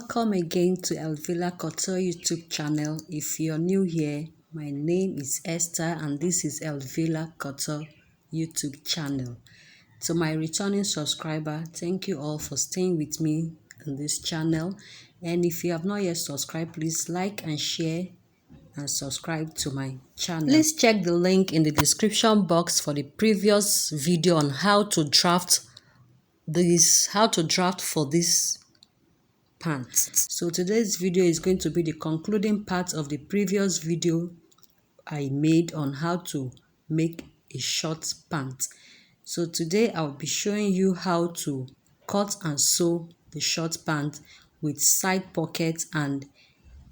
Welcome again to Elveela YouTube channel. If you're new here, my name is Esther and this is Elveela YouTube channel. To my returning subscriber, thank you all for staying with me on this channel. And if you have not yet subscribed, please like and share and subscribe to my channel. Please check the link in the description box for the previous video on how to draft for this pants. So today's video is going to be the concluding part of the previous video I made on how to make a short pant. So today I'll be showing you how to cut and sew the short pant with side pockets and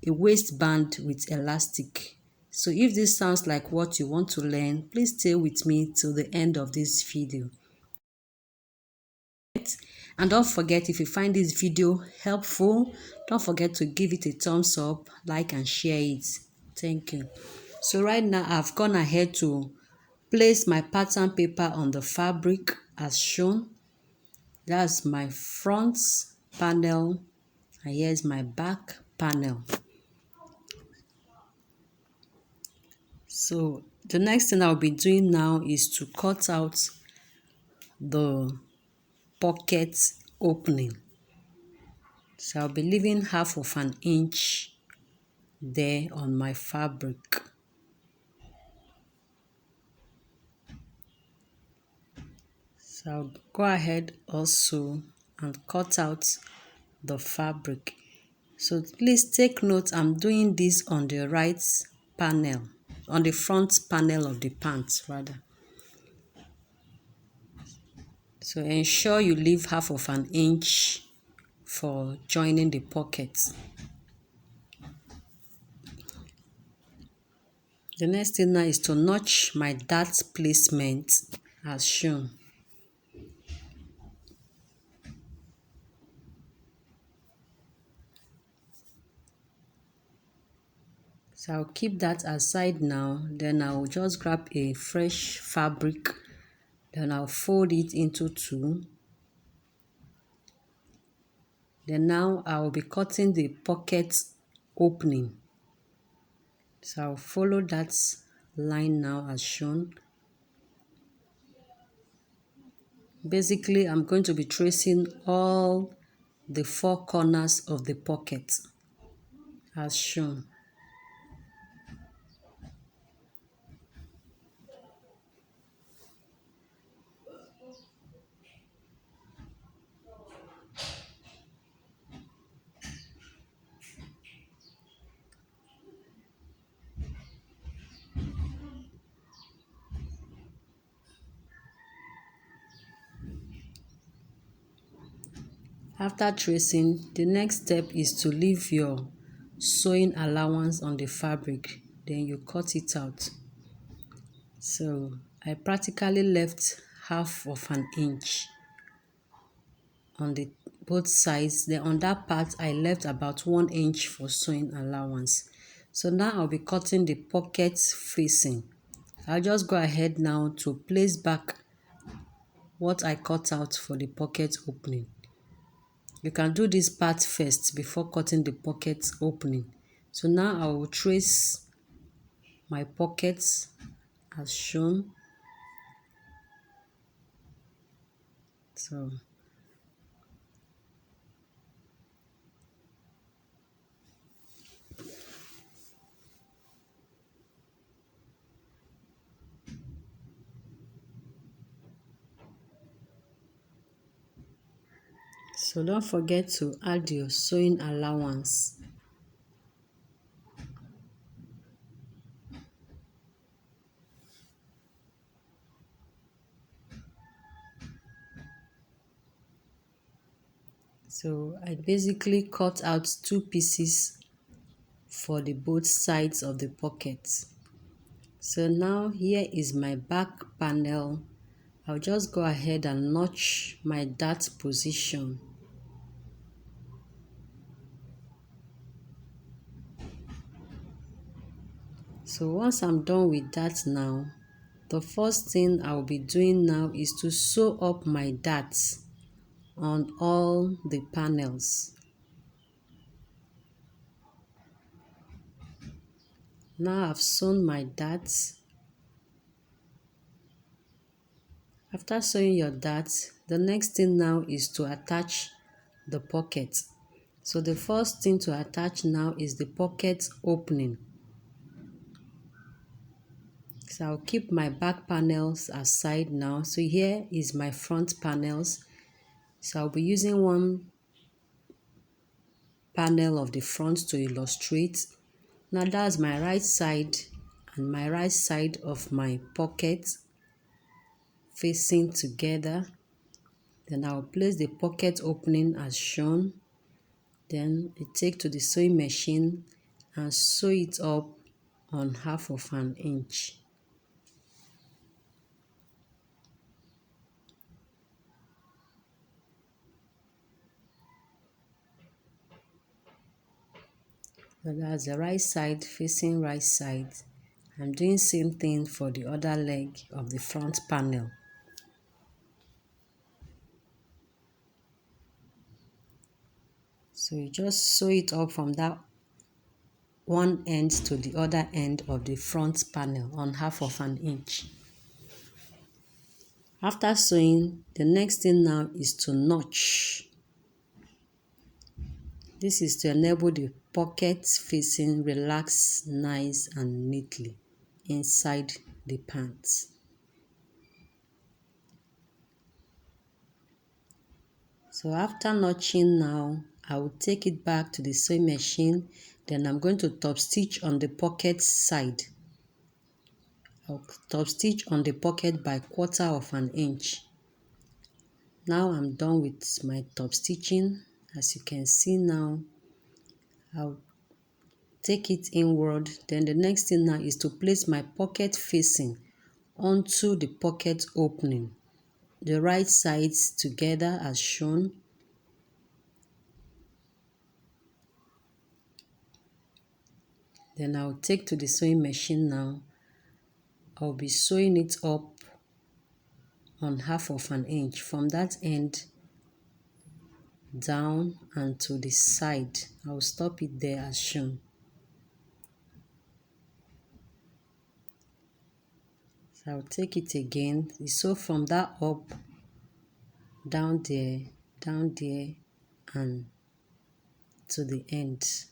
a waistband with elastic. So if this sounds like what you want to learn, please stay with me till the end of this video. And don't forget, if you find this video helpful, don't forget to give it a thumbs up, like and share it. Thank you. So right now I've gone ahead to place my pattern paper on the fabric as shown. That's my front panel and here's my back panel. So the next thing I'll be doing now is to cut out the pocket opening. So I'll be leaving half of an inch there on my fabric. So I'll go ahead also and cut out the fabric. So please take note, I'm doing this on the right panel, on the front panel of the pants rather. So ensure you leave half of an inch for joining the pockets. The next thing now is to notch my dart placement as shown. So I'll keep that aside now. Then I'll just grab a fresh fabric. Then I'll fold it into two. Then now I'll be cutting the pocket opening. So I'll follow that line now as shown. Basically, I'm going to be tracing all the four corners of the pocket as shown. After tracing, the next step is to leave your sewing allowance on the fabric. Then you cut it out. So I practically left half of an inch on the both sides. Then on that part I left about 1 inch for sewing allowance. So now I'll be cutting the pocket facing. I'll just go ahead now to place back what I cut out for the pocket opening. You can do this part first before cutting the pocket opening. So now I will trace my pockets as shown. So don't forget to add your sewing allowance. So I basically cut out 2 pieces for the both sides of the pocket. So now here is my back panel. I'll just go ahead and notch my dart position. So once I'm done with that now, the first thing I'll be doing now is to sew up my darts on all the panels. Now I've sewn my darts. After sewing your darts, the next thing now is to attach the pocket. So the first thing to attach now is the pocket opening. So I'll keep my back panels aside now. So here is my front panels. So I'll be using one panel of the front to illustrate. Now that's my right side and my right side of my pocket facing together. Then I'll place the pocket opening as shown. Then I take to the sewing machine and sew it up on 1/2 inch. So that's the right side facing right side. I'm doing same thing for the other leg of the front panel. So you just sew it up from that one end to the other end of the front panel on 1/2 inch. After sewing, the next thing now is to notch. This is to enable the pocket facing relax nice and neatly inside the pants. So after notching now, I will take it back to the sewing machine. Then I'm going to top stitch on the pocket side. I'll top stitch on the pocket by 1/4 inch. Now I'm done with my top stitching. As you can see now, I'll take it inward. Then the next thing now is to place my pocket facing onto the pocket opening, the right sides together as shown. Then I'll take to the sewing machine now. I'll be sewing it up on 1/2 inch from that end down and to the side. I'll stop it there as shown. So I'll take it again. You sew from that up, down there, and to the end.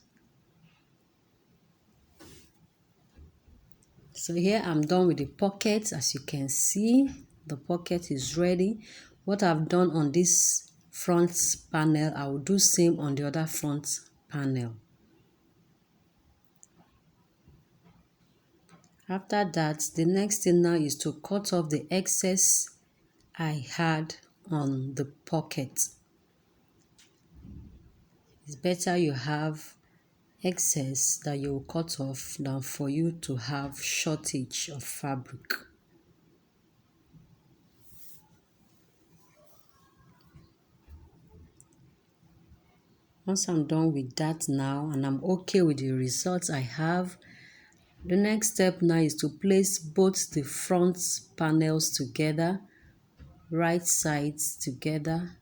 So here I'm done with the pocket. As you can see, the pocket is ready. What I've done on this front panel, I will do same on the other front panel. After that, the next thing now is to cut off the excess I had on the pocket. It's better you have excess that you will cut off than for you to have shortage of fabric. Once I'm done with that now and I'm okay with the results I have, the next step now is to place both the front panels together, right sides together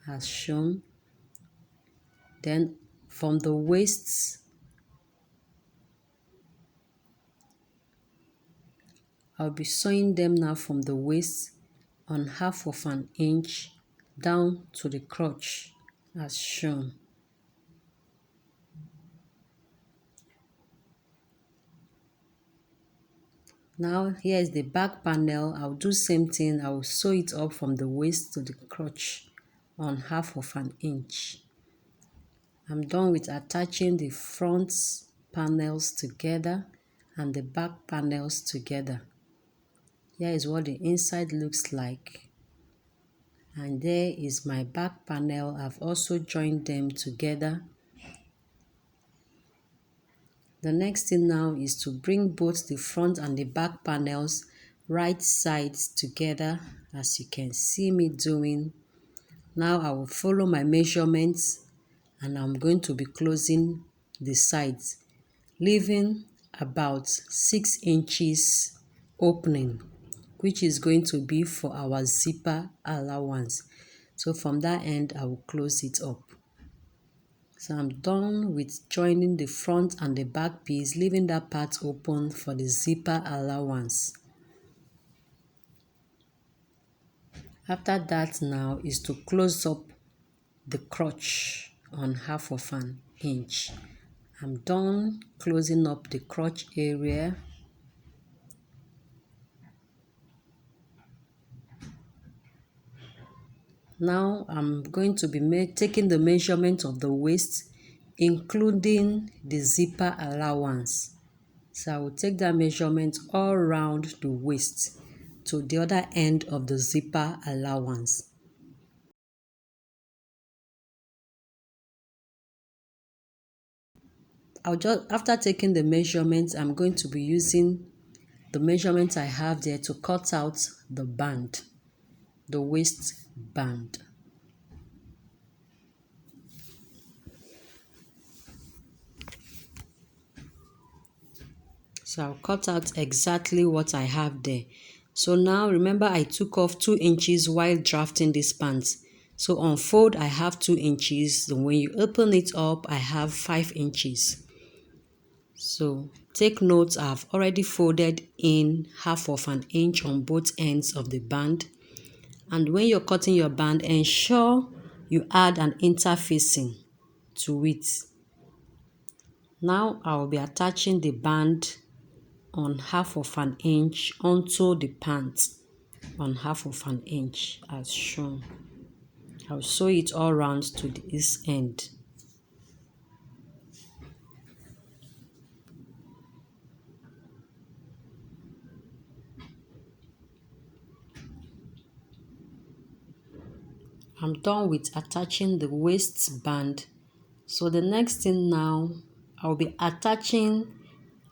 as shown. Then from the waist, I'll be sewing them now from the waist on 1/2 inch down to the crotch as shown. Now here is the back panel. I'll do same thing. I will sew it up from the waist to the crotch on 1/2 inch. I'm done with attaching the front panels together and the back panels together. Here is what the inside looks like. And there is my back panel. I've also joined them together. The next thing now is to bring both the front and the back panels right sides together, as you can see me doing. Now I will follow my measurements and I'm going to be closing the sides, leaving about 6 inches opening, which is going to be for our zipper allowance. So from that end, I will close it up. So I'm done with joining the front and the back piece, leaving that part open for the zipper allowance. After that now is to close up the crotch on 1/2 inch. I'm done closing up the crotch area. Now I'm going to be taking the measurement of the waist, including the zipper allowance. So I will take that measurement all around the waist to the other end of the zipper allowance. After taking the measurements, I'm going to be using the measurement I have there to cut out the band, the waist band. So I'll cut out exactly what I have there. So now remember I took off 2 inches while drafting this pants. So on fold I have 2 inches. Then when you open it up, I have 5 inches. So take note, I've already folded in 1/2 inch on both ends of the band. And when you're cutting your band, ensure you add an interfacing to it. Now I will be attaching the band on 1/2 inch onto the pant on 1/2 inch as shown. I'll sew it all round to this end. I'm done with attaching the waistband. So the next thing now, I'll be attaching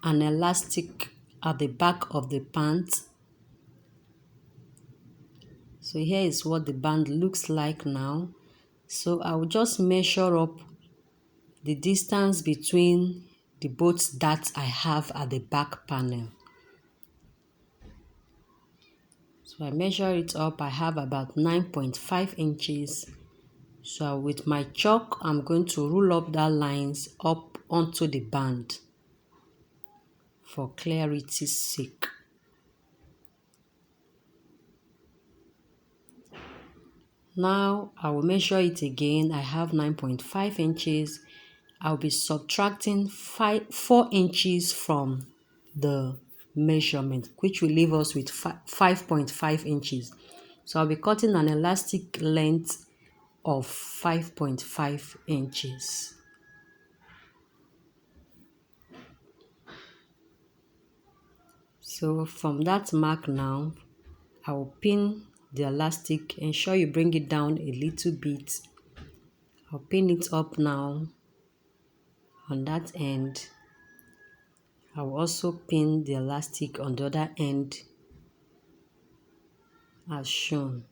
an elastic at the back of the pant. So here is what the band looks like now. So I will just measure up the distance between the both darts I have at the back panel. So I measure it up, I have about 9.5 inches. So with my chalk, I'm going to rule up that lines up onto the band for clarity's sake. Now I will measure it again. I have 9.5 inches. I'll be subtracting 4 inches from the measurement, which will leave us with 5.5 inches. So I'll be cutting an elastic length of 5.5 inches. So from that mark now, I will pin the elastic. Ensure you bring it down a little bit. I'll pin it up now on that end. I will also pin the elastic on the other end as shown.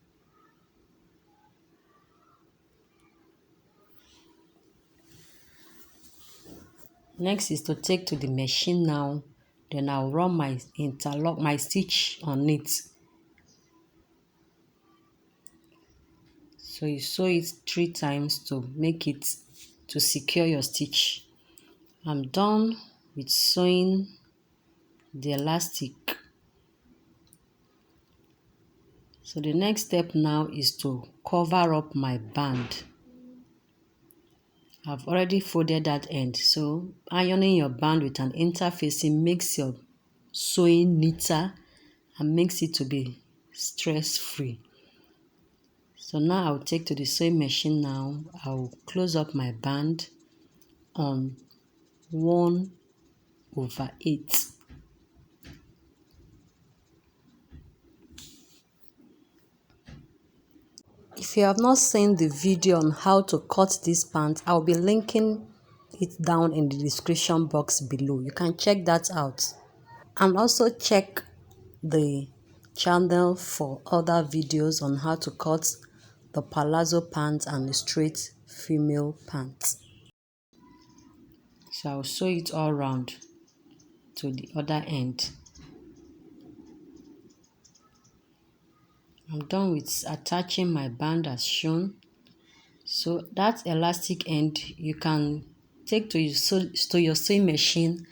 Next is to take to the machine now. Then I'll run my interlock, my stitch on it. So you sew it 3 times to make it, to secure your stitch. I'm done with sewing the elastic. So the next step now is to cover up my band. I've already folded that end. So ironing your band with an interfacing makes your sewing neater and makes it to be stress-free. So now I'll take to the sewing machine now. I'll close up my band on 1/8. If you have not seen the video on how to cut this pant, I'll be linking it down in the description box below. You can check that out. And also check the channel for other videos on how to cut the palazzo pants and the straight female pants. So I'll sew it all around to the other end. I'm done with attaching my band as shown. So that elastic end you can take to your sewing machine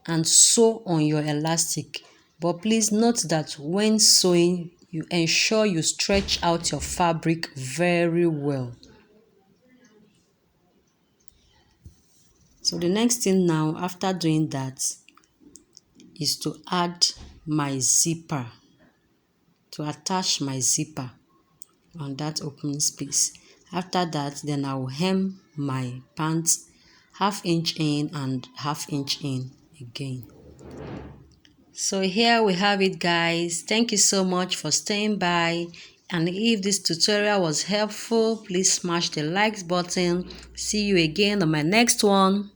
and sew on your elastic. But please note that when sewing, you ensure you stretch out your fabric very well. So the next thing now, after doing that, is to add my zipper, to attach my zipper on that opening space. After that, then I will hem my pants half inch in and half inch in again. So here we have it, guys. Thank you so much for staying by, and if this tutorial was helpful, please smash the likes button. See you again on my next one.